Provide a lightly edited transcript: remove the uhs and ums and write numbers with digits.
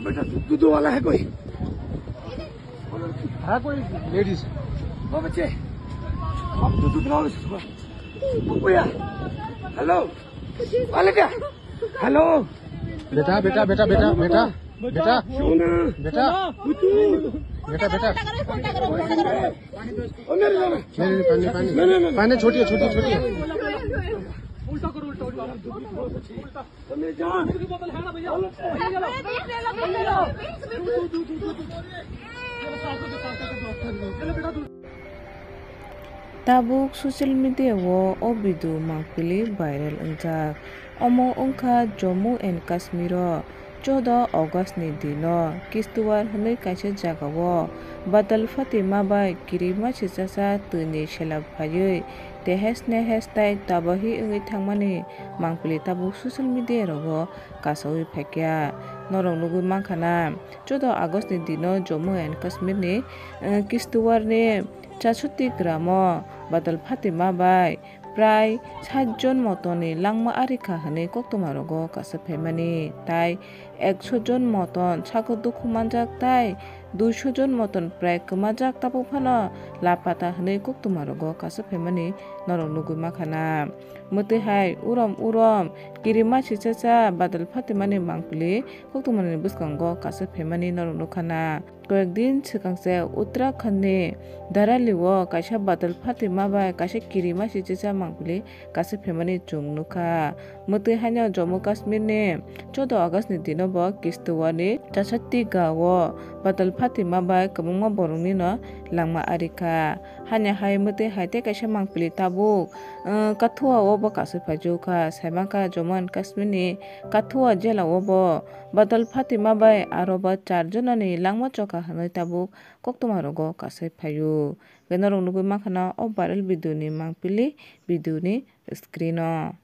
बेटा दूध वाला है कोई लेडीज वो बच्चे आप दूध पिलाओ भैया हेलो वाले क्या हेलो बेटा बेटा बेटा बेटा बेटा बेटा बेटा बेटा बेटा पानी पानी छोटी है छोटी छोटी है उल्टा करो उल्टा उल्टा मेरी जान बोतल है ना भैया tabuk social media wo o video mangpili viral ungjak omo ungkha Jammu and Kashmir o 14 August ni dino Kishtwar hinui kaisa jagao Badal Fatima bai kirima chichasa tuni selap phayui te hashtag tabahi ungui thangmani mangpili tabuk social media rogo kasaui phekya norong nugui mangkhana 14 August ni dino Jammu and Kashmir ni Kishtwar ni 64 গ্রামো বাদল ফাতিমা বাই প্রায় 60 জন মতনি langma arikha hane koktomarogo kasa phemani tai 100 জন মতন সাগর খুমানজাক তাই 200 জন মতন প্রায় কমাজাক তাপো Fanon Laapataa হনে koktomarogo kasa phemani norong nugui makhana mate hai urom kirima chichacha badal fatimani mangpili koktomani buskango kasa phemani norong nukhana কয়েকদিন সিকাংসে উত্তরাখণ্ডে দারালিও কাইসা বাদল Fatima by কাইসা কিরিমা সিচিচা মাংপলি কাছে ফেমানি চুংনুখা মতে হাইনা জম্মু কাশ্মীরনি 14 আগস্টনি দিনব কিস্তওয়ানি 64 গাও বাদল ফাতিমা বাই কমংমা বরংনি ন langma arikha hanya hai mate haite kaisa mangpili tabuk kathua obo kasse phajuka saimaka Jammu and Kashmir ni kathua jela obo badal fatima bai aroba 4 jonani langma choka hanoi tabuk koktomarogo kasse phayu genorong nugui makhana o viral video ni mangpili video ni screen o